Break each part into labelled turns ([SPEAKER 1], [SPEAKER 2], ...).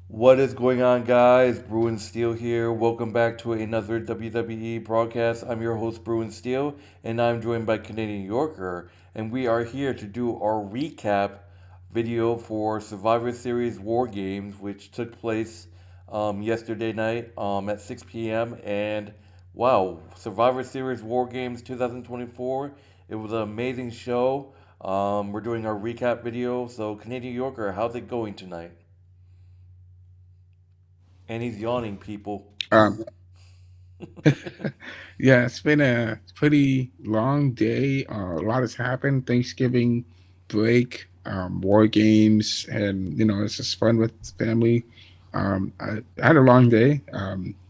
[SPEAKER 1] What is going on, guys? Bruin Steel here. Welcome back to another WWE broadcast. I'm your host, Bruin Steel, and I'm joined by Canadian Yorker. And we are here to do our recap video for Survivor Series War Games, which took place yesterday night at 6 p.m. And wow, Survivor Series War Games 2024. It was an amazing show. We're doing our recap video. So, Canadian Yorker, how's it going tonight? And he's yawning, people.
[SPEAKER 2] Um, yeah, it's been a pretty long day. A lot has happened. Thanksgiving break, war games, and it's just fun with family. I had a long day.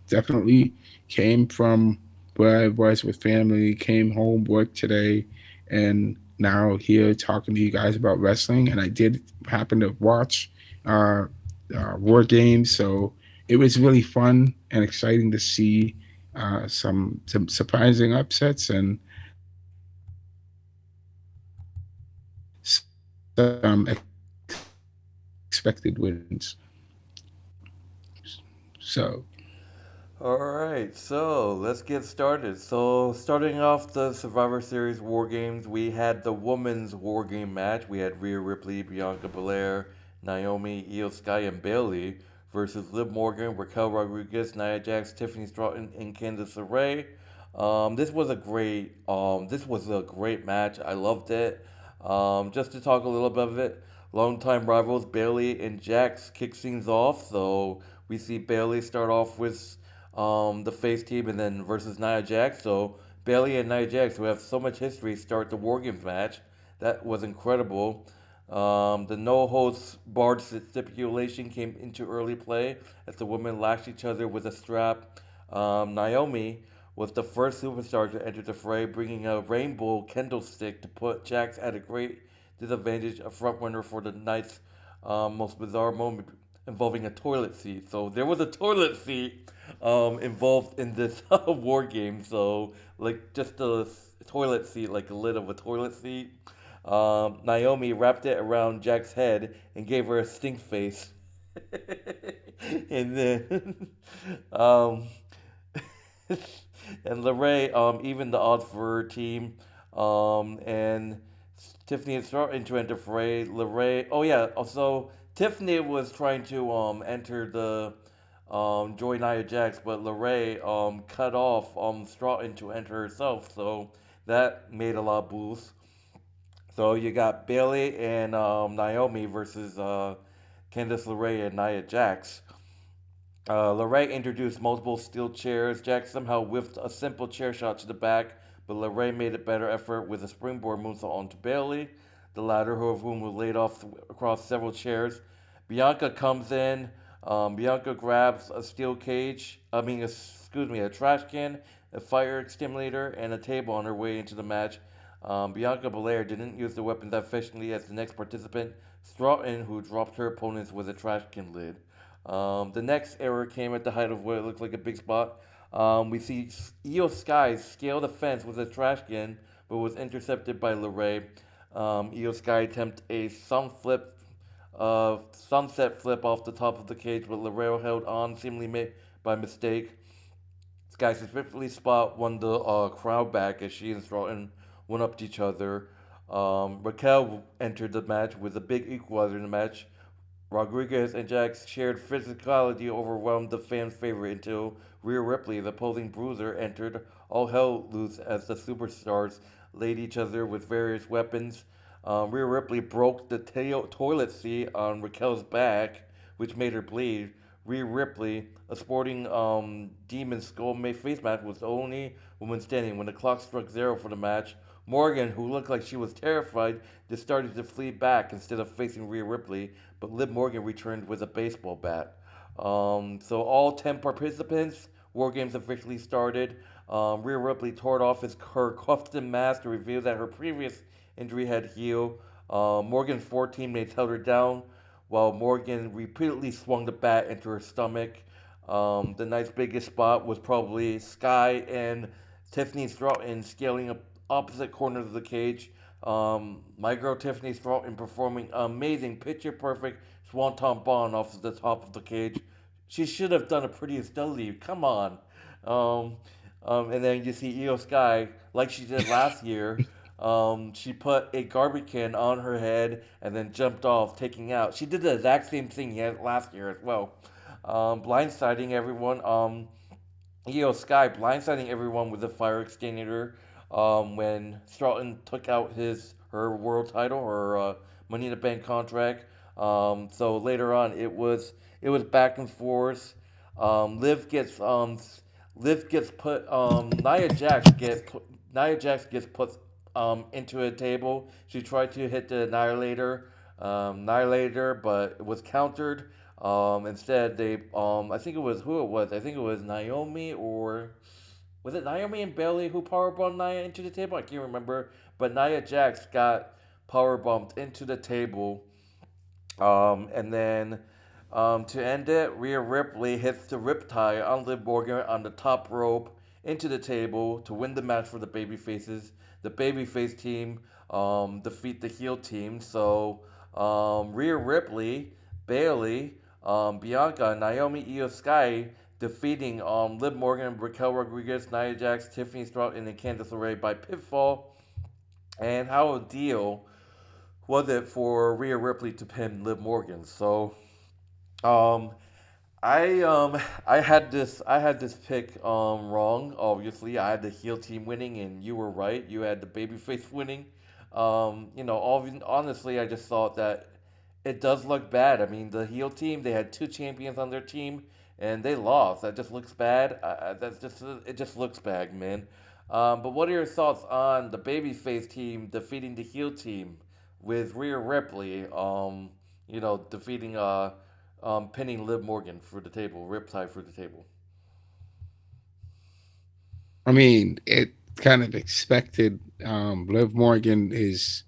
[SPEAKER 2] Definitely came from where I was with family, came home, worked today, and now here talking to you guys about wrestling. And I did happen to watch uh, war games, so it was really fun and exciting to see some surprising upsets and some expected wins. So
[SPEAKER 1] Alright, so let's get started. So, starting off the Survivor Series War Games, we had the women's War Game match. We had Rhea Ripley, Bianca Belair, Naomi, Io Sky, and Bayley versus Liv Morgan, Raquel Rodriguez, Nia Jax, Tiffany Stratton, and Candice LeRae. This was a great match. I loved it. Just to talk a little bit of it, longtime rivals Bayley and Jax kick things off. So we see Bayley start off with the face team and then versus Nia Jax. So Bayley and Nia Jax, who have so much history, start the War Games match. That was incredible. The no holds barred stipulation came into early play as the women lashed each other with a strap. Naomi was the first superstar to enter the fray, bringing a rainbow candlestick to put Jax at a great disadvantage, a front runner for the night's most bizarre moment involving a toilet seat. So there was a toilet seat involved in this war game. So like just a toilet seat, like a lid of a toilet seat. Naomi wrapped it around Jack's head and gave her a stink face. and then um, and LeRae, even the odds for her team, and Tiffany and Stratton to enter fray. LeRae, oh yeah, also Tiffany was trying to enter the join Nia Jax, but LeRae cut off Stratton to enter herself, so that made a lot of boost. So you got Bayley and Naomi versus Candice LeRae and Nia Jax. LeRae introduced multiple steel chairs. Jax somehow whiffed a simple chair shot to the back, but LeRae made a better effort with a springboard moonsault onto Bayley, the latter of whom was laid off across several chairs. Bianca comes in. Bianca grabs a steel cage, a trash can, a fire extinguisher, and a table on her way into the match. Bianca Belair didn't use the weapons efficiently as the next participant, Stratton, who dropped her opponents with a trash can lid. The next error came at the height of what looked like a big spot. We see Io Sky scale the fence with a trash can, but was intercepted by LeRae. Io Sky attempted a sunset flip off the top of the cage, but LeRae held on, seemingly made by mistake. Sky successfully spot won the crowd back as she and Stratton went up to each other. Raquel entered the match with a big equalizer in the match. Rodriguez and Jax shared physicality overwhelmed the fan favorite until Rhea Ripley, the opposing bruiser, entered. All hell loose as the superstars laid each other with various weapons. Rhea Ripley broke the toilet seat on Raquel's back, which made her bleed. Rhea Ripley, a sporting demon skull made face mask, was the only woman standing when the clock struck zero for the match. Morgan, who looked like she was terrified, just started to flee back instead of facing Rhea Ripley, but Liv Morgan returned with a baseball bat. So all 10 participants, War Games officially started. Rhea Ripley tore off her custom mask to reveal that her previous injury had healed. Morgan's four teammates held her down, while Morgan repeatedly swung the bat into her stomach. The night's biggest spot was probably Sky and Tiffany Stratton scaling up opposite corners of the cage. My girl Tiffany Stratton performing amazing, picture perfect swanton bomb off the top of the cage. She should have done a pretty steadily. Come on. Um, and then you see Io Sky, like she did last year. She put a garbage can on her head and then jumped off, taking out. She did the exact same thing last year as well, blindsiding everyone. Sky blindsiding everyone with a fire extinguisher when Stratton took out her world title, her Money in the Bank contract. So later on, it was back and forth. Liv gets put Nia Jax gets put into a table. She tried to hit the Annihilator, but it was countered. Instead, I think it was who it was. I think it was Naomi, or was it Naomi and Bayley who powerbombed Nia into the table? I can't remember. But Nia Jax got powerbombed into the table. And then to end it, Rhea Ripley hits the riptide on Liv Morgan on the top rope into the table to win the match for the babyfaces. The babyface team defeat the heel team. So Rhea Ripley, Bayley, Bianca, Naomi, Io Sky defeating Liv Morgan, Raquel Rodriguez, Nia Jax, Tiffany Stratton, and Candice LeRae by pinfall. And how a deal was it for Rhea Ripley to pin Liv Morgan? So um, I had this pick wrong. Obviously, I had the heel team winning, and you were right. You had the babyface winning. Honestly, I just thought that it does look bad. I mean, the heel team, they had two champions on their team, and they lost. That just looks bad. It just looks bad, man. But what are your thoughts on the babyface team defeating the heel team with Rhea Ripley? Defeating pinning Liv Morgan for the table, Riptide for the table.
[SPEAKER 2] I mean, it kind of expected. Liv Morgan is,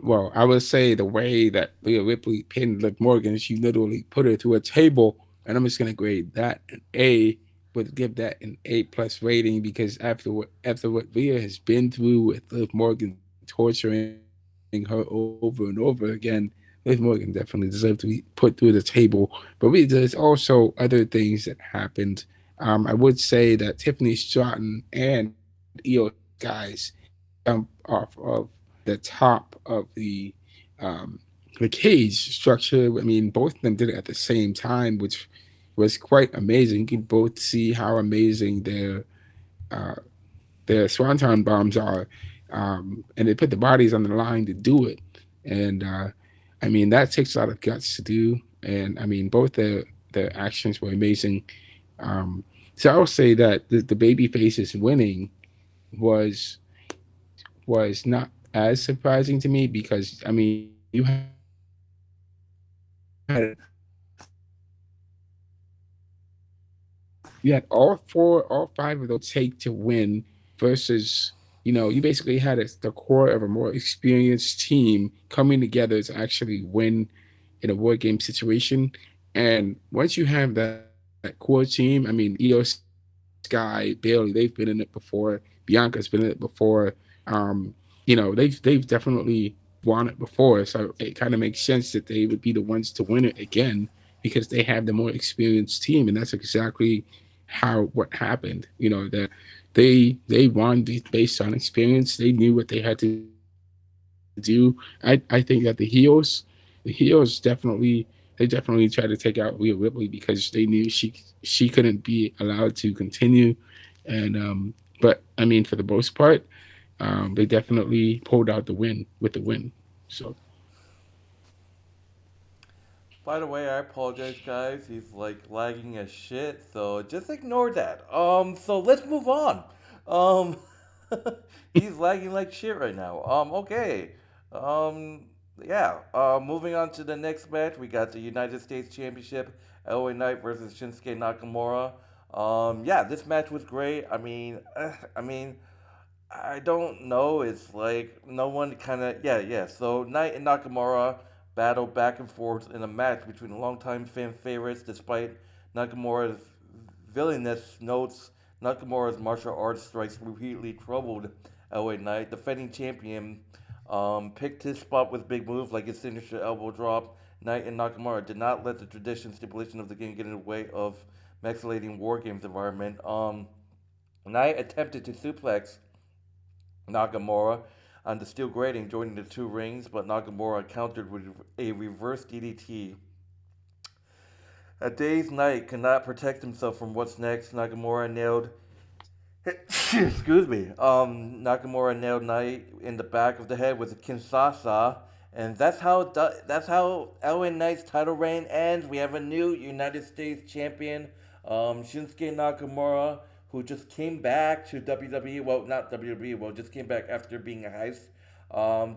[SPEAKER 2] well, I would say the way that Leah Ripley pinned Liv Morgan is you literally put her through a table, and I'm just gonna grade that an A. Would give that an A plus rating because after what Leah has been through with Liv Morgan torturing her over and over again, Liv Morgan definitely deserved to be put through the table. But there's also other things that happened. I would say that Tiffany Stratton and Io Sky jump off of the top of um, the cage structure. I mean, both of them did it at the same time, which was quite amazing. You could both see how amazing uh, their swanton bombs are, and they put the bodies on the line to do it. And I mean, that takes a lot of guts to do. And I mean, both their actions were amazing. Um, so I would say that the baby faces winning was was not as surprising to me because I mean you had all five of those take to win versus you basically had the core of a more experienced team coming together to actually win in a war game situation. And once you have that core team, I mean, Io Sky, Bayley, they've been in it before. Bianca's been in it before. They've definitely won it before, so it kind of makes sense that they would be the ones to win it again because they have the more experienced team, and that's exactly how what happened. They won based on experience. They knew what they had to do. I think that the heels they definitely tried to take out Rhea Ripley because they knew she couldn't be allowed to continue. And but I mean, for the most part, they definitely pulled out the win with the win. So
[SPEAKER 1] By the way, I apologize, guys. He's like lagging as shit, so just ignore that. So let's move on. Um, he's lagging like shit right now. Okay. Um, yeah. Moving on to the next match, we got the United States Championship, LA Knight versus Shinsuke Nakamura. Yeah, this match was great. I don't know. It's like no one kind of yeah. So Knight and Nakamura battle back and forth in a match between longtime fan favorites. Despite Nakamura's villainous notes, Nakamura's martial arts strikes repeatedly troubled LA Knight, defending champion. Picked his spot with big moves like his signature elbow drop. Knight and Nakamura did not let the tradition stipulation of the game get in the way of Maxilating War Games environment. Knight attempted to suplex Nakamura on the steel grating, joining the two rings, but Nakamura countered with a reverse DDT. A dazed Knight cannot protect himself from what's next. Nakamura nailed excuse me. Nakamura nailed Knight in the back of the head with a Kinsasa, and that's how LA Knight's title reign ends. We have a new United States champion, Shinsuke Nakamura, who just came back to WWE. Well, not WWE. Well, just came back after being a heist.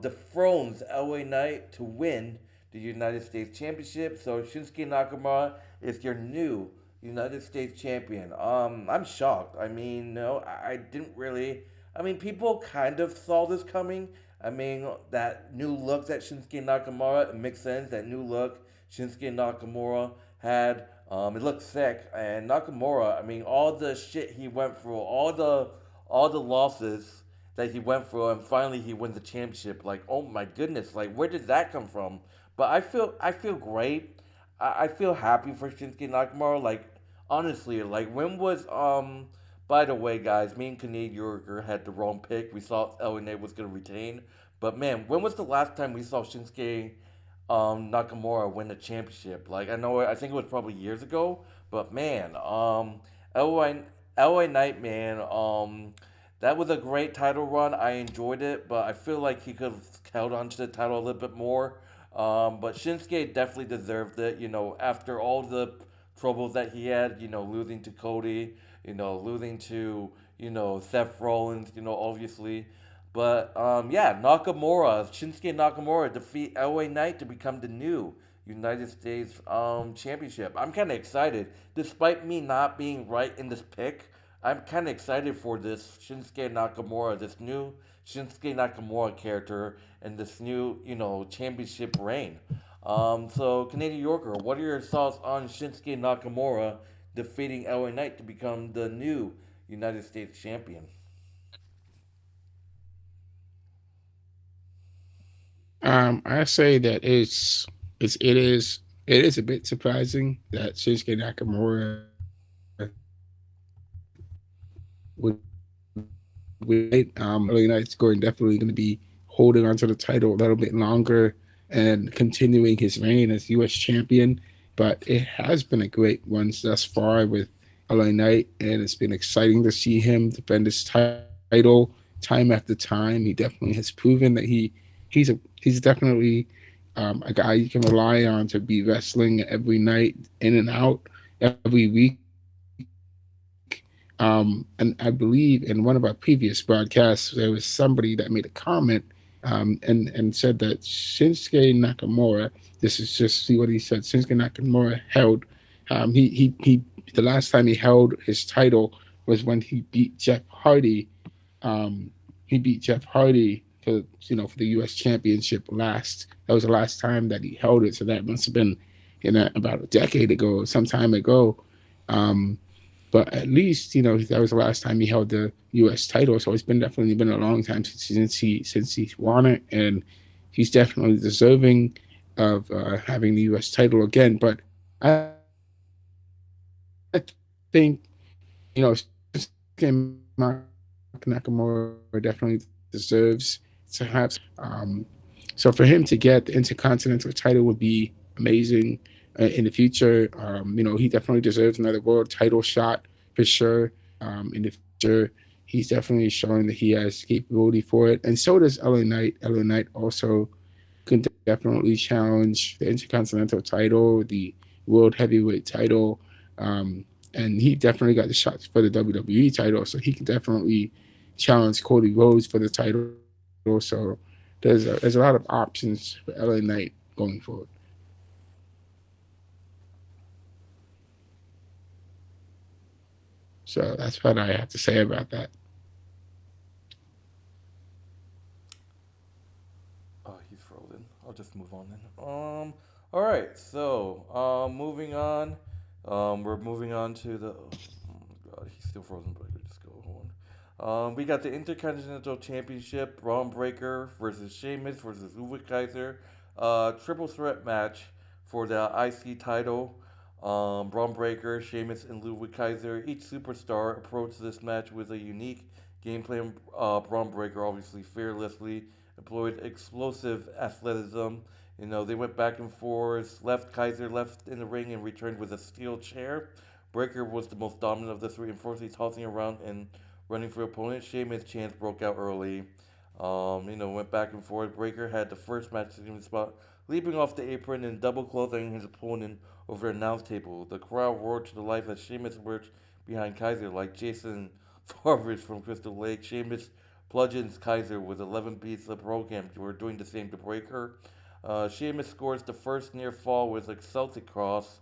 [SPEAKER 1] Dethrones LA Knight to win the United States Championship. So Shinsuke Nakamura is your new United States champion. I'm shocked. I mean, no, I didn't really. I mean, people kind of saw this coming. I mean, that new look that Shinsuke Nakamura, it makes sense. That new look Shinsuke Nakamura had, it looked sick. And Nakamura, I mean, all the shit he went through, all the losses that he went through, and finally he wins the championship. Like, oh my goodness, like where did that come from? But I feel great. I feel happy for Shinsuke Nakamura. Like honestly, like when was by the way, guys, me and Canadian Yorker had the wrong pick. We thought LNA was gonna retain. But man, when was the last time we saw Shinsuke Nakamura win a championship? Like I think it was probably years ago. But man, LA Knight, man, that was a great title run. I enjoyed it, but I feel like he could have held on to the title a little bit more. But Shinsuke definitely deserved it. You know, after all the troubles that he had, you know, losing to Cody, you know, losing to, you know, Seth Rollins, you know, obviously. But yeah, Shinsuke Nakamura defeat LA Knight to become the new United States championship. I'm kind of excited, despite me not being right in this pick. I'm kind of excited for this Shinsuke Nakamura, this new Shinsuke Nakamura character, and this new, you know, championship reign. So Canadian Yorker, what are your thoughts on Shinsuke Nakamura defeating LA Knight to become the new United States champion?
[SPEAKER 2] I say that it is a bit surprising that Shinsuke Nakamura would wait. Early Night's going definitely going to be holding onto the title a little bit longer and continuing his reign as U.S. champion. But it has been a great run thus far with LA Knight, and it's been exciting to see him defend his title time after time. He definitely has proven that he's definitely a guy you can rely on to be wrestling every night, in and out, every week. And I believe in one of our previous broadcasts, there was somebody that made a comment and said that Shinsuke Nakamura, this is just see what he said. Shinsuke Nakamura held, he the last time he held his title was when he beat Jeff Hardy. He beat Jeff Hardy for the U.S. Championship last. That was the last time that he held it. So that must have been about a decade ago, some time ago. Um, but at least that was the last time he held the U.S. title. So it's been definitely been a long time since he's won it, and he's definitely deserving of having the U.S. title again. But I think Nakamura definitely deserves to have. So for him to get the Intercontinental title would be amazing in the future. He definitely deserves another world title shot for sure. In the future, he's definitely showing that he has capability for it, and so does LA Knight. LA Knight also can definitely challenge the Intercontinental title, the World Heavyweight title, and he definitely got the shots for the WWE title, so he can definitely challenge Cody Rhodes for the title. So there's a lot of options for LA Knight going forward. So that's what I have to say about that.
[SPEAKER 1] Oh, he's frozen. I'll just move on then. All right. So, moving on. We're moving on to the. Oh my God, he's still frozen, but I could just go. Hold on. We got the Intercontinental Championship, Bron Breakker versus Sheamus versus Ludwig Kaiser. Triple threat match for the IC title. Bron Breakker, Sheamus, and Ludwig Kaiser. Each superstar approached this match with a unique game plan. Bron Breakker obviously fearlessly employed explosive athleticism. You know, they went back and forth, left Kaiser left in the ring and returned with a steel chair. Breakker was the most dominant of the three, unfortunately tossing around and running for opponent. Sheamus' chance broke out early. Went back and forth. Breakker had the first match in spot, leaping off the apron and double clothing his opponent over the announce table. The crowd roared to the life as Sheamus emerged behind Kaiser like Jason Farvers from Crystal Lake. Sheamus bludgeons Kaiser with 11 beats of the program. We're doing the same to Breakker. Sheamus scores the first near fall with a Celtic cross.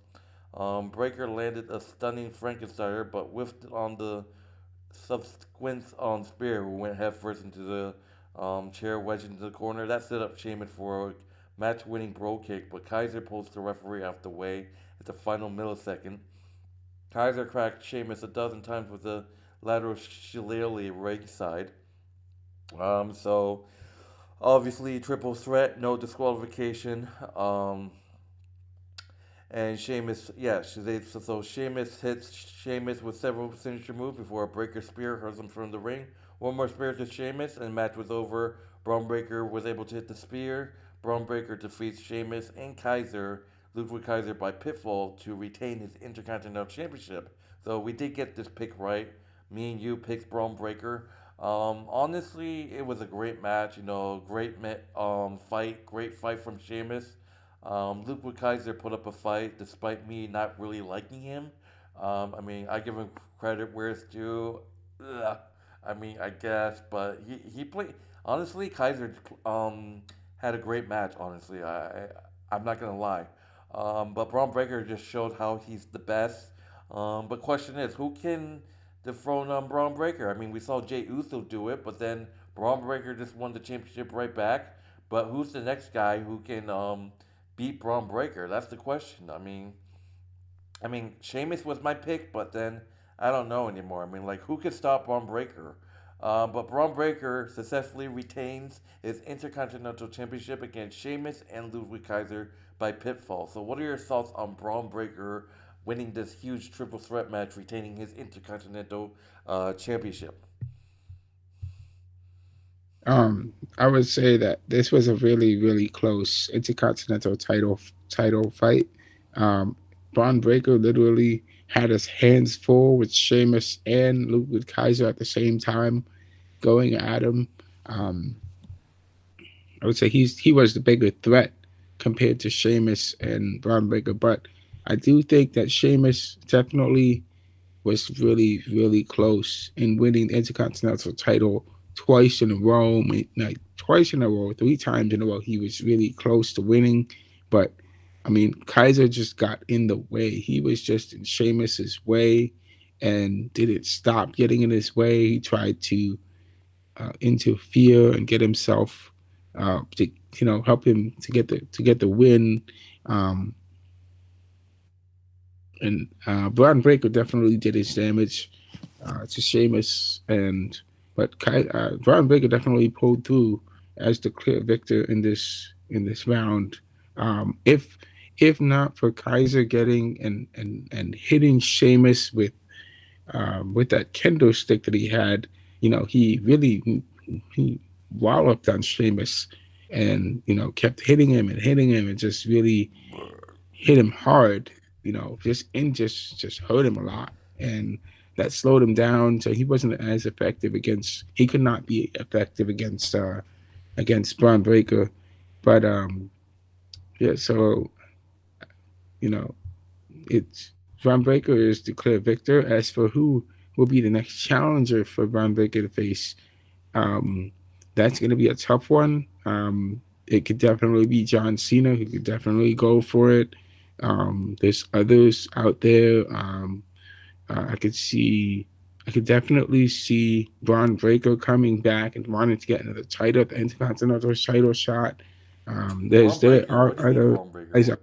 [SPEAKER 1] Breakker landed a stunning Frankensteiner, but whiffed on the subsequent spear, who went headfirst into the chair, wedged into the corner. That set up Sheamus for a match-winning bro kick, but Kaiser pulls the referee out the way at the final millisecond. Kaiser cracked Sheamus a dozen times with a lateral shillelagh ringside. So obviously triple threat, no disqualification. And Sheamus, yeah, so Sheamus hits Sheamus with several signature moves before a Breakker spear hurls him from the ring. One more spear to Sheamus, and the match was over. Bron Breakker was able to hit the spear. Bron Breakker defeats Sheamus and Kaiser, Ludwig Kaiser, by pitfall to retain his Intercontinental Championship. So we did get this pick right. Me and you picked Bron Breakker. Honestly, it was a great match. You know, fight, great fight from Sheamus. Luke Kaiser put up a fight despite me not really liking him. I mean, I give him credit where it's due. Ugh. I mean, I guess, but he played. Honestly, Kaiser had a great match. Honestly, I'm not gonna lie. But Braun Breaker just showed how he's the best. But question is, who can dethrone Braun Breaker? I mean, we saw Jay Uso do it, but then Braun Breaker just won the championship right back. But who's the next guy who can beat Braun Breaker? That's the question. I mean, Sheamus was my pick, but then I don't know anymore. I mean, like, who could stop Braun Breaker? But Braun Breaker successfully retains his Intercontinental Championship against Sheamus and Ludwig Kaiser by pitfall. So, what are your thoughts on Braun Breaker winning this huge triple threat match, retaining his Intercontinental Championship?
[SPEAKER 2] I would say that this was a really, really close intercontinental title fight. Um, Bron Breakker literally had his hands full with Sheamus and Ludwig Kaiser at the same time going at him. Um, I would say he was the bigger threat compared to Sheamus and Bron Breakker, but I do think that Sheamus definitely was really, really close in winning the Intercontinental title twice in a row. Like twice in a row, three times in a row, he was really close to winning. But I mean, Kaiser just got in the way. He was just in Sheamus's way and didn't stop getting in his way. He tried to interfere and get himself to help him to get the win. Um, and Braun Breaker definitely did his damage to Sheamus, Braun Breaker definitely pulled through as the clear victor in this round. If not for Kaiser getting and hitting Sheamus with that kendo stick that he had, he really he walloped on Sheamus and kept hitting him and just really hit him hard, just hurt him a lot. And that slowed him down. So he wasn't as effective he could not be effective against Braun Breaker. But yeah, so you know, it's Braun Breaker is the clear victor. As for who will be the next challenger for Braun Breaker to face, um, that's going to be a tough one. It could definitely be John Cena. He could definitely go for it. There's others out there. I could see, I could definitely see Braun Breaker coming back and wanting to get another title, the Intercontinental title shot.
[SPEAKER 1] Braun
[SPEAKER 2] There
[SPEAKER 1] Breaker?
[SPEAKER 2] are
[SPEAKER 1] What do you mean
[SPEAKER 2] other.
[SPEAKER 1] Braun Breaker?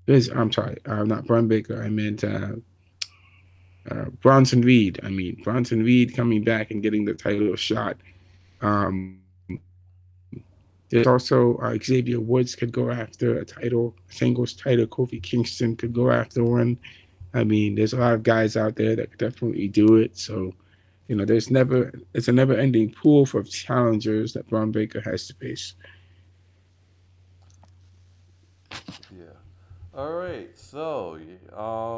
[SPEAKER 2] There's, I'm sorry, not Braun Breaker. I meant Bronson Reed. I mean, Bronson Reed coming back and getting the title shot. There's also Xavier Woods could go after a title, singles title. Kofi Kingston could go after one. I mean, there's a lot of guys out there that could definitely do it. So, it's a never-ending pool for challengers that Braun Breaker has to face.
[SPEAKER 1] Yeah. All right. So,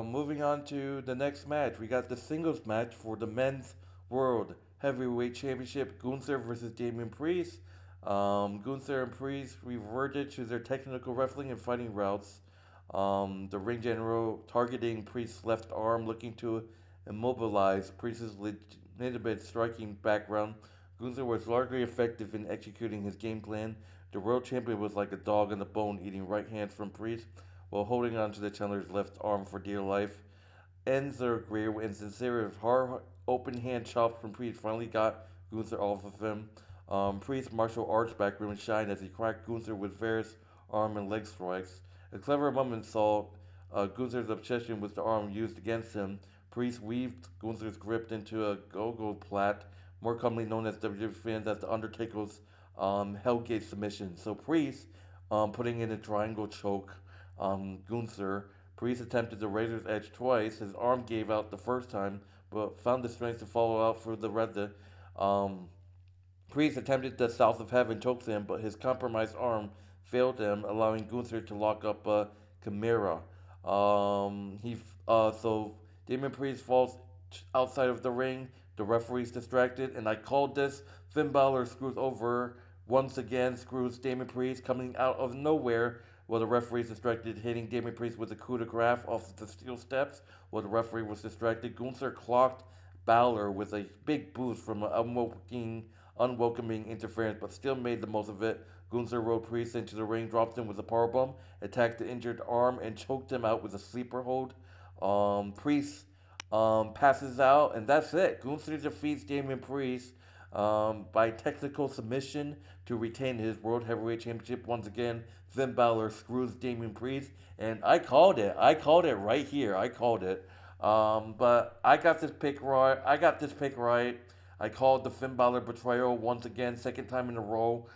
[SPEAKER 1] moving on to the next match, we got the singles match for the men's World Heavyweight Championship: Gunther versus Damian Priest. Gunther and Priest reverted to their technical wrestling and fighting routes. The ring general targeting Priest's left arm, looking to immobilize Priest's legitimate striking background. Gunther was largely effective in executing his game plan. The world champion was like a dog on the bone, eating right hands from Priest while holding on to the challenger's left arm for dear life. Enzer Greer and sincere hard open hand chops from Priest finally got Gunther off of him. Priest's martial arts background shined as he cracked Gunther with various arm and leg strikes. A clever moment saw Gunther's obsession with the arm used against him. Priest weaved Gunther's grip into a go-go plat, more commonly known as WWE fans as the Undertaker's Hellgate submission. So Priest putting in a triangle choke. Gunther. Priest attempted the Razor's Edge twice. His arm gave out the first time, but found the strength to follow out for the rest. Um, Priest attempted the South of Heaven chokeslam, but his compromised arm failed him, allowing Gunther to lock up Chimera. So Damon Priest falls outside of the ring. The referee's distracted, and I called this. Finn Balor screws over once again, screws Damon Priest coming out of nowhere. While the referee's distracted, hitting Damon Priest with a coup de grace off the steel steps. While the referee was distracted, Gunther clocked Balor with a big boost from an unwelcoming interference, but still made the most of it. Gunther rode Priest into the ring, dropped him with a powerbomb, attacked the injured arm, and choked him out with a sleeper hold. Priest passes out, and that's it. Gunther defeats Damian Priest by technical submission to retain his World Heavyweight Championship once again. Finn Balor screws Damian Priest, and I called it. I called it right here. I called it. But I got this pick right. I got this pick right. I called the Finn Balor betrayal once again, second time in a row.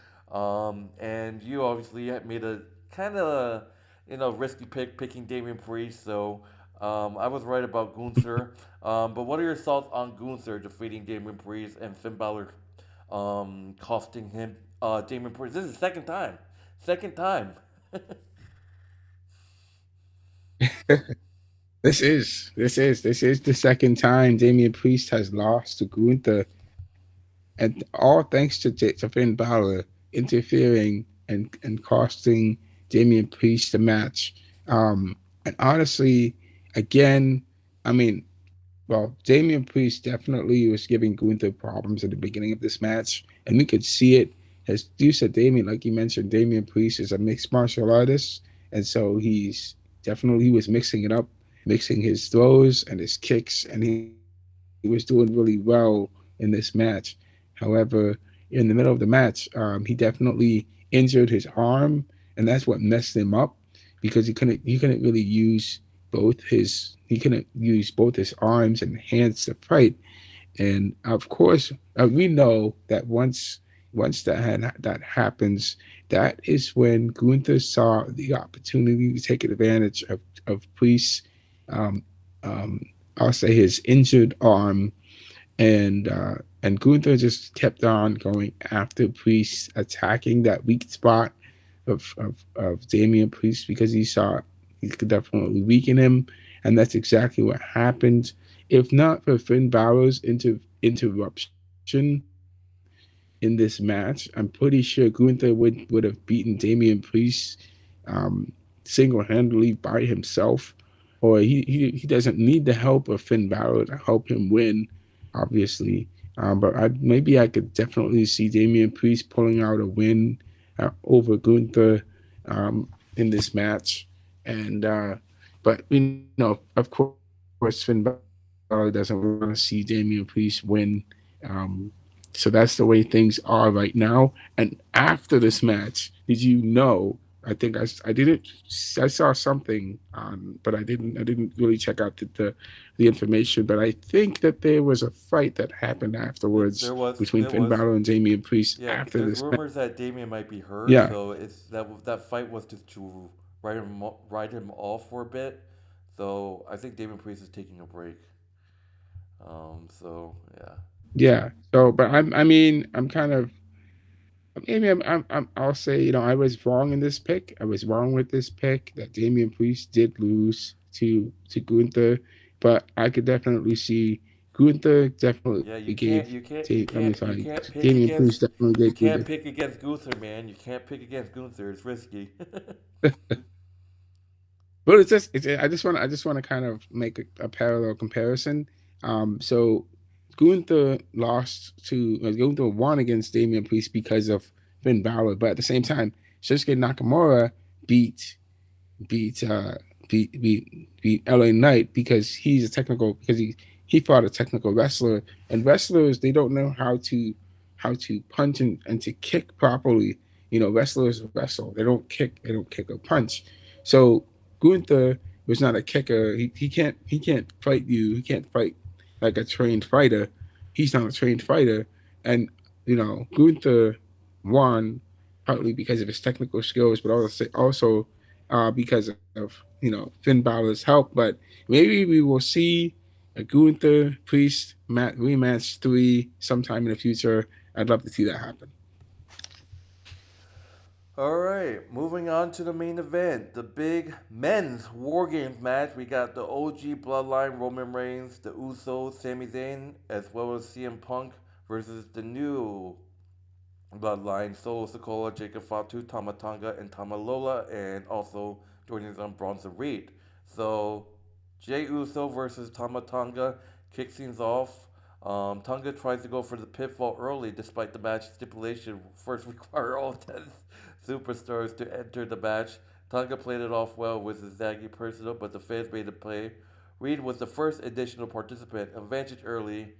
[SPEAKER 1] And you obviously made a kind of risky pick picking Damian Priest. So I was right about Gunther. But what are your thoughts on Gunther defeating Damian Priest and Finn Balor costing him Damian Priest? This is the second time. Second time.
[SPEAKER 2] This is the second time Damian Priest has lost to Gunther, and all thanks to Finn Balor interfering and costing Damian Priest the match. And honestly, again, I mean, well, Damian Priest definitely was giving Gunther problems at the beginning of this match, and we could see it. As you said, Damian, like you mentioned, Damian Priest is a mixed martial artist, and so he was mixing it up, mixing his throws and his kicks, and he was doing really well in this match. However, in the middle of the match, he definitely injured his arm, and that's what messed him up because he couldn't really use he couldn't use both his arms and hands to fight. And of course, we know that that happens, that is when Gunther saw the opportunity to take advantage of Priest's, um, um, I'll say, his injured arm, and Gunther just kept on going after Priest, attacking that weak spot of Damian Priest because he saw he could definitely weaken him, and that's exactly what happened. If not for Finn Balor's interruption in this match, I'm pretty sure Gunther would have beaten Damian Priest single handedly by himself, or he doesn't need the help of Finn Balor to help him win, obviously. But maybe I could definitely see Damian Priest pulling out a win over Gunther in this match. And but of course, Finn Balor doesn't want to see Damian Priest win. Um, so that's the way things are right now. And after this match, did you know? I think I didn't I saw something but I didn't really check out the information. But I think that there was a fight that happened afterwards between
[SPEAKER 1] There
[SPEAKER 2] Finn
[SPEAKER 1] was.
[SPEAKER 2] Balor and Damian Priest
[SPEAKER 1] Yeah,
[SPEAKER 2] after
[SPEAKER 1] there's
[SPEAKER 2] this match.
[SPEAKER 1] rumors that Damien might be hurt,
[SPEAKER 2] Yeah,
[SPEAKER 1] so it's that fight was just to write him off for a bit. So I think Damien Priest is taking a break. So yeah.
[SPEAKER 2] yeah. So, but I mean, I'm kind of maybe I'll say, I was wrong in this pick. I was wrong with this pick that Damian Priest did lose to Gunther, but I could definitely see Gunther definitely
[SPEAKER 1] Yeah,
[SPEAKER 2] gave
[SPEAKER 1] you can't pick
[SPEAKER 2] Damian Priest
[SPEAKER 1] against
[SPEAKER 2] definitely
[SPEAKER 1] you
[SPEAKER 2] gave
[SPEAKER 1] can't
[SPEAKER 2] Gunther.
[SPEAKER 1] pick against Gunther, man. You can't pick against Gunther. It's risky.
[SPEAKER 2] But I just want to kind of make a parallel comparison. So Gunther won against Damian Priest because of Finn Balor, but at the same time, Shinsuke Nakamura beat beat uh beat LA Knight because he fought a technical wrestler, and wrestlers, they don't know how to punch and to kick properly. Wrestlers wrestle. They don't kick or punch. So Gunther was not a kicker. He can't fight you. He can't fight like a trained fighter. He's not a trained fighter. And Gunther won partly because of his technical skills, but also because of Finn Balor's help. But maybe we will see a Gunther Priest rematch 3 sometime in the future. I'd love to see that happen.
[SPEAKER 1] All right, moving on to the main event, the big men's War Games match. We got the OG Bloodline Roman Reigns, the Usos, Sami Zayn, as well as CM Punk versus the new Bloodline, Solo Sikoa, Jacob Fatu, Tamatanga, and Tamalola, and also joining us on Bronson Reed. So, Jey Uso versus Tamatanga kicks things off. Tonga tries to go for the pitfall early, despite the match stipulation first require all 10 superstars to enter the match. Tonga played it off well with his zaggy personal, but the fans made it play. Reed was the first additional participant, advantaged early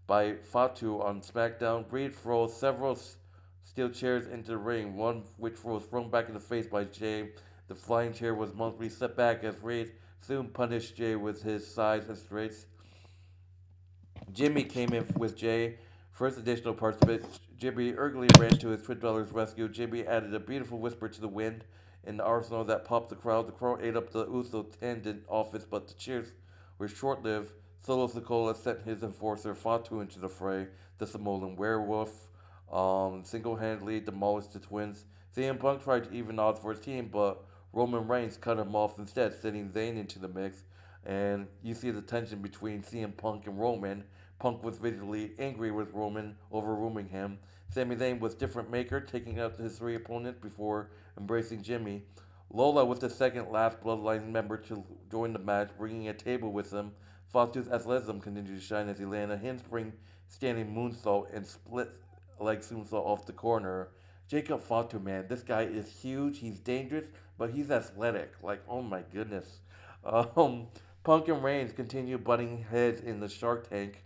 [SPEAKER 1] by Fatu on SmackDown. Reed throws several steel chairs into the ring, one which was thrown back in the face by Jay. The flying chair was momentarily set back as Reed soon punished Jay with his size and straights. Jimmy came in with Jay. First additional participant, Jimmy eagerly ran to his Twin Brothers' rescue. Jimmy added a beautiful whisper to the wind in the arsenal that popped the crowd. The crowd ate up the Uso tendon office, but the cheers were short lived. Solo Sikoa sent his enforcer Fatu into the fray. The Samoan werewolf single handedly demolished the twins. CM Punk tried to even odds for his team, but Roman Reigns cut him off instead, sending Zayn into the mix. And you see the tension between CM Punk and Roman. Punk was visibly angry with Roman overruling him. Sami Zayn was different maker, taking out his 3 opponents before embracing Jimmy. Lola was the second last Bloodline member to join the match, bringing a table with him. Fatu's athleticism continued to shine as he landed a handspring standing moonsault and split leg moonsault off the corner. Jacob Fatu, man, this guy is huge. He's dangerous, but he's athletic. Like, oh my goodness. Um, Punk and Reigns continue butting heads in the Shark Tank.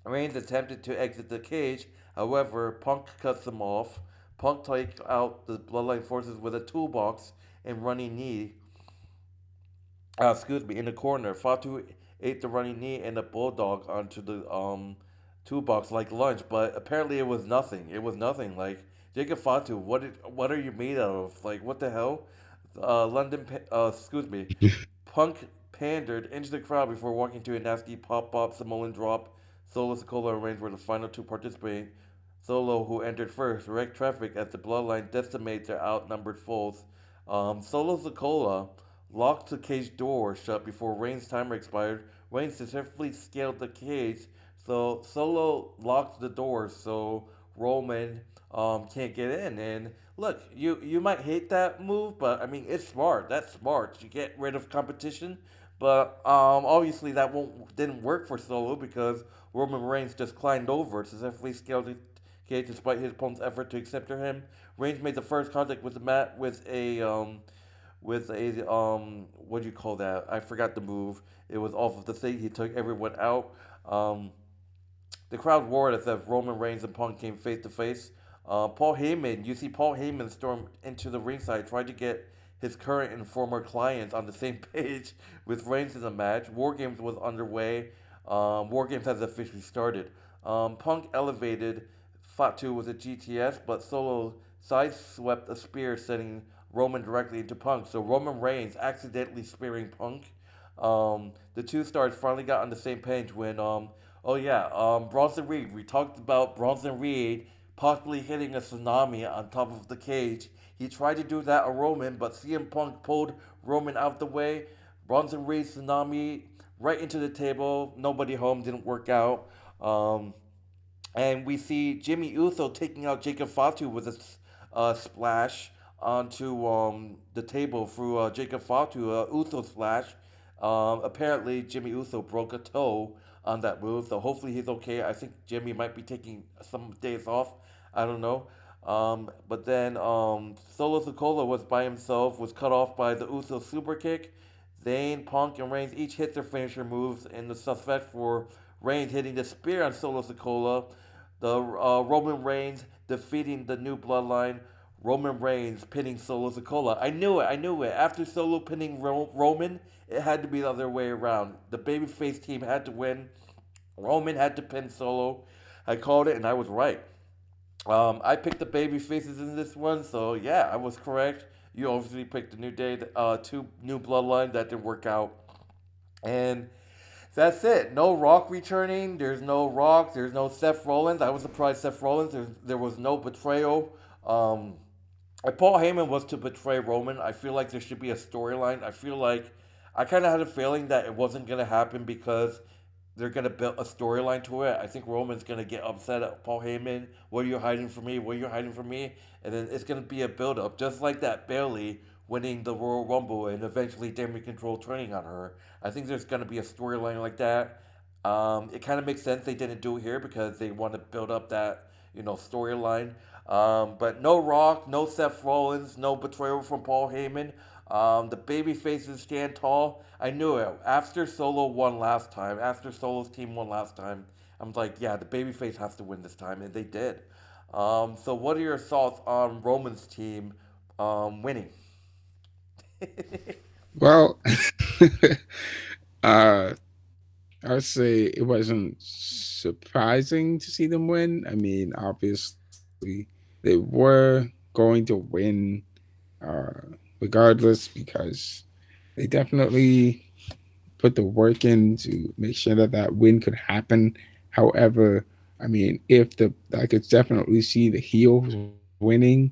[SPEAKER 1] Reigns attempted to exit the cage, however, Punk cuts him off. Punk takes out the Bloodline forces with a toolbox and running knee. In the corner. Fatu ate the running knee and a bulldog onto the toolbox like lunch, but apparently it was nothing. It was nothing. Like Jacob Fatu, what are you made out of? Like what the hell? Excuse me. Punk pandered into the crowd before walking to a nasty pop-up Samoan drop. Solo Sikoa and Reigns were the final two participating. Solo, who entered first, wrecked traffic as the Bloodline decimates their outnumbered foes. Solo Sikoa locked the cage door shut before Reigns' timer expired. Reigns successfully scaled the cage, so Solo locked the door so Roman can't get in. And look, you might hate that move, but I mean it's smart. That's smart. You get rid of competition, but obviously that won't didn't work for Solo because Roman Reigns just climbed over, successfully scaled the cage despite his opponent's effort to accept him. Reigns made the first contact with the mat with a what do you call that? I forgot the move. It was off of the thing. He took everyone out. The crowd roared as if Roman Reigns and Punk came face to face. Paul Heyman, you see Paul Heyman storm into the ringside, tried to get his current and former clients on the same page with Reigns in the match. War Games was underway. War Games has officially started. Punk elevated Fatu with a GTS, but Solo sideswept a spear, sending Roman directly into Punk. So Roman Reigns accidentally spearing Punk. The two stars finally got on the same page when, oh yeah, Bronson Reed. We talked about Bronson Reed possibly hitting a tsunami on top of the cage. He tried to do that on Roman, but CM Punk pulled Roman out the way. Bronson Reed tsunami right into the table. Nobody home, didn't work out. Um, and we see Jimmy Uso taking out Jacob Fatu with a splash onto the table through Jacob Fatu, Uso splash. Apparently, Jimmy Uso broke a toe on that move, so hopefully he's okay. I think Jimmy might be taking some days off. I don't know. But then Solo Sikoa was by himself, was cut off by the Uso super kick. Zayn, Punk, and Reigns each hit their finisher moves in the suspect for Reigns hitting the spear on Solo Sikoa. The Roman Reigns defeating the new bloodline. Roman Reigns pinning Solo Sikoa. I knew it. I knew it. After Solo pinning Roman, it had to be the other way around. The babyface team had to win. Roman had to pin Solo. I called it, and I was right. I picked the baby faces in this one, so yeah, I was correct. You obviously picked the New Day, two new bloodline that didn't work out, and that's it. No Rock returning. There's no Rock. There's no Seth Rollins. I was surprised Seth Rollins. There was no betrayal. If Paul Heyman was to betray Roman, I feel like there should be a storyline. I feel like I kind of had a feeling that it wasn't going to happen because they're going to build a storyline to it. I think Roman's going to get upset at Paul Heyman. What are you hiding from me? What are you hiding from me? And then it's going to be a build up, just like that Bayley winning the Royal Rumble and eventually Damage Control turning on her. I think there's going to be a storyline like that. It kind of makes sense they didn't do it here because they want to build up that storyline. But no Rock, no Seth Rollins, no betrayal from Paul Heyman. The baby faces stand tall. I knew it. After Solo won last time, after Solo's team won last time, I'm like, yeah, the babyface has to win this time, and they did. So, what are your thoughts on Roman's team winning?
[SPEAKER 2] Well, uh, I would say it wasn't surprising to see them win. I mean, obviously, they were going to win uh, regardless because they definitely put the work in to make sure that that win could happen. However, I mean, if the I could definitely see the heels winning,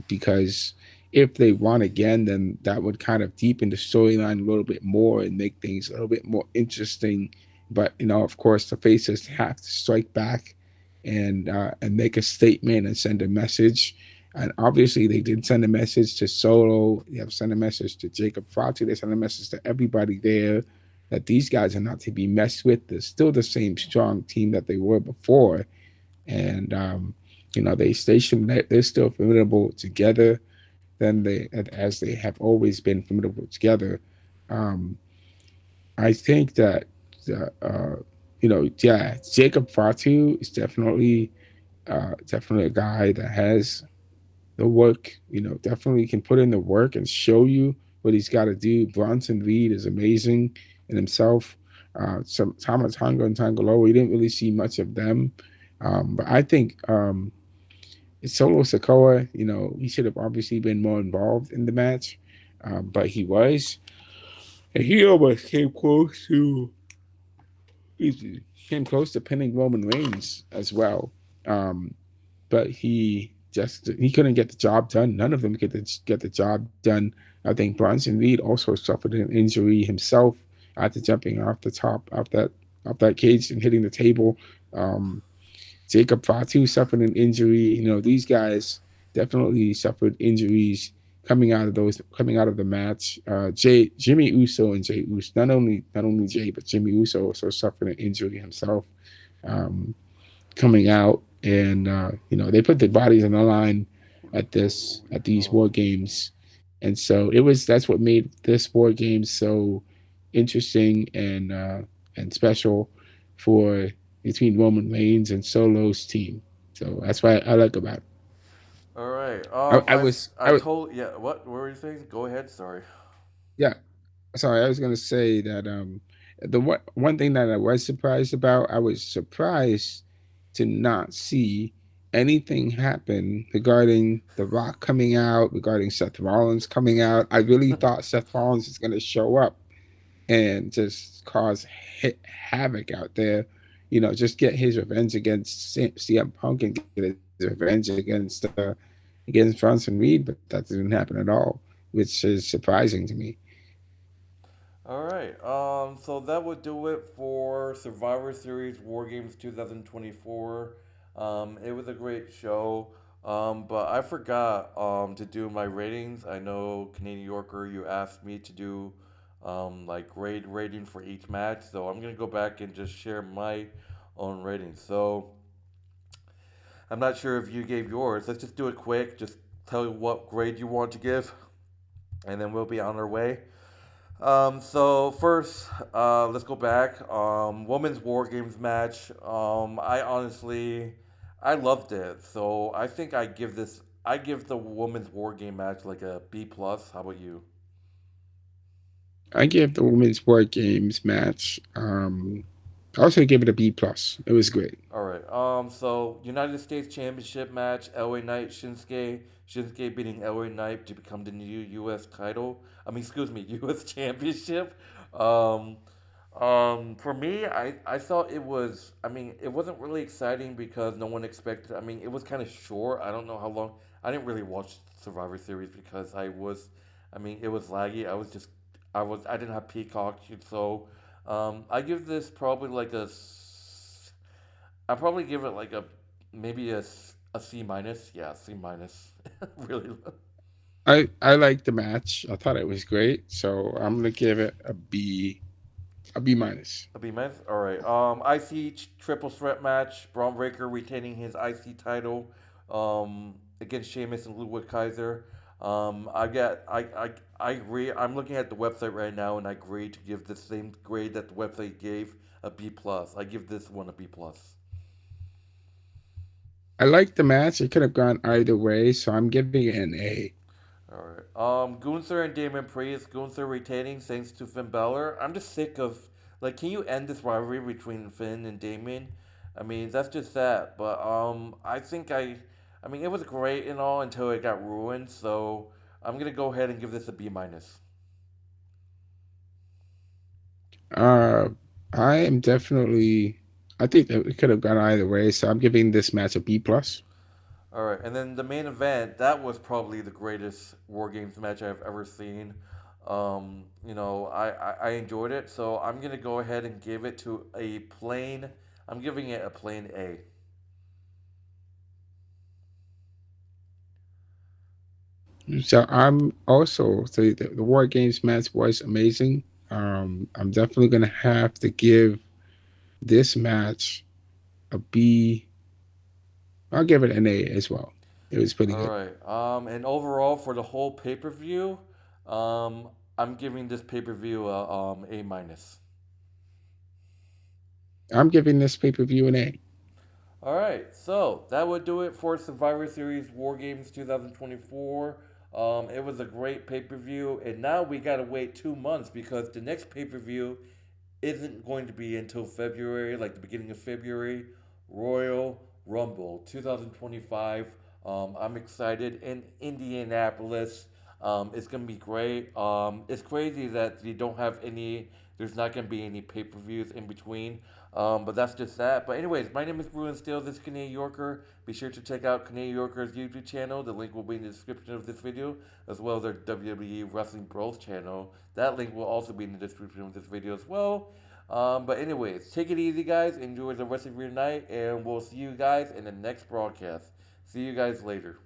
[SPEAKER 2] because if they won again, then that would kind of deepen the storyline a little bit more and make things a little bit more interesting. But of course, the faces have to strike back and make a statement and send a message. And obviously, they did send a message to Solo. They have sent a message to Jacob Fatu. They sent a message to everybody there that these guys are not to be messed with. They're still the same strong team that they were before, and they're still formidable together. Then they as they have always been formidable together. Um, I think that yeah, Jacob Fatu is definitely a guy that has the work, definitely can put in the work and show you what he's got to do. Bronson Reed is amazing in himself. Some Thomas Tonga and Tangaloa, we didn't really see much of them. But I think Solo Sokoa, he should have obviously been more involved in the match, but he was. And he almost came close to pinning Roman Reigns as well. Um, but he couldn't get the job done. None of them could get the job done. I think Bronson Reed also suffered an injury himself after jumping off the top of that cage and hitting the table. Um, Jacob Fatu suffered an injury. These guys definitely suffered injuries coming out of the match. Jimmy Uso and Jay Uso, not only Jay but Jimmy Uso also suffered an injury himself. Um, Coming out, and they put their bodies on the line at these war games, and so that's what made this war game so interesting and special for between Roman Reigns and Solo's team. So that's why I like about it.
[SPEAKER 1] All right.
[SPEAKER 2] I was
[SPEAKER 1] I
[SPEAKER 2] I was
[SPEAKER 1] told yeah. What were you saying? Go ahead. Sorry.
[SPEAKER 2] yeah. Sorry, I was gonna say that the one thing that I was surprised about, I was surprised to not see anything happen regarding The Rock coming out, regarding Seth Rollins coming out. I really thought Seth Rollins is gonna show up and just cause havoc out there. You know, just get his revenge against CM Punk and get his revenge against Bronson Reed, but that didn't happen at all, which is surprising to me.
[SPEAKER 1] All right. So that would do it for Survivor Series War Games 2024. It was a great show. But I forgot to do my ratings. I know Canadian Yorker, you asked me to do like grade rating for each match. So I'm gonna go back and just share my own ratings. So I'm not sure if you gave yours. Let's just do it quick. Just tell you what grade you want to give, and then we'll be on our way. So first, let's go back. Women's War Games match. I honestly, I loved it. So I think I give the Women's War Game match like a B plus. How about you?
[SPEAKER 2] I gave the women's war games match. I also give it a B plus. It was great.
[SPEAKER 1] All right. So United States Championship match: LA Knight Shinsuke. Shinsuke beating LA Knight to become the new U.S. title. I mean, excuse me, U.S. Championship. Um, for me, I thought it was. I mean, it wasn't really exciting because no one expected. I mean, it was kind of short. I don't know how long. I didn't really watch Survivor Series because I was. I mean, it was laggy. I was just. I was. I didn't have Peacock, so. I give this probably like I'll probably give it like a maybe a C minus. Yeah, C minus. Really low.
[SPEAKER 2] I liked the match. I thought it was great. So I'm gonna give it a B minus.
[SPEAKER 1] A B minus. All right. IC triple threat match. Bron Breakker retaining his IC title against Sheamus and Ludwig Kaiser. I agree. I'm looking at the website right now, and I agree to give the same grade that the website gave a B plus. I give this one a B plus.
[SPEAKER 2] I liked the match. It could have gone either way, so I'm giving it an A.
[SPEAKER 1] All right. Gunther and Damon Priest. Gunther retaining thanks to Finn Balor. I'm just sick of like, can you end this rivalry between Finn and Damon? I mean, that's just that. But I mean, it was great and all until it got ruined. So I'm gonna go ahead and give this a B minus.
[SPEAKER 2] Uh, I am definitely. I think that it could have gone either way, so I'm giving this match a B plus.
[SPEAKER 1] All right, and then the main event. That was probably the greatest War Games match I've ever seen. I enjoyed it, so I'm gonna go ahead and give it to a plain. I'm giving it a plain A.
[SPEAKER 2] So I'm also the War Games match was amazing. I'm definitely gonna have to give this match a B. I'll give it an A as well. It was pretty
[SPEAKER 1] All
[SPEAKER 2] good.
[SPEAKER 1] right. And overall for the whole pay per view, I'm giving this pay per view a A minus.
[SPEAKER 2] I'm giving this pay per view an A.
[SPEAKER 1] All right. So that would do it for Survivor Series War Games 2024. It was a great pay per view, and now we gotta wait 2 months because the next pay per view isn't going to be until February, like the beginning of February. Royal Rumble 2025. I'm excited in Indianapolis. It's gonna be great. It's crazy that you don't have any. There's not gonna be any pay per views in between. But that's just that. But anyways, my name is Bruin Steele. This is Canadian Yorker. Be sure to check out Canadian Yorker's YouTube channel. The link will be in the description of this video, as well as our WWE Wrestling Bros channel. That link will also be in the description of this video as well. But anyways, take it easy, guys. Enjoy the rest of your night, and we'll see you guys in the next broadcast. See you guys later.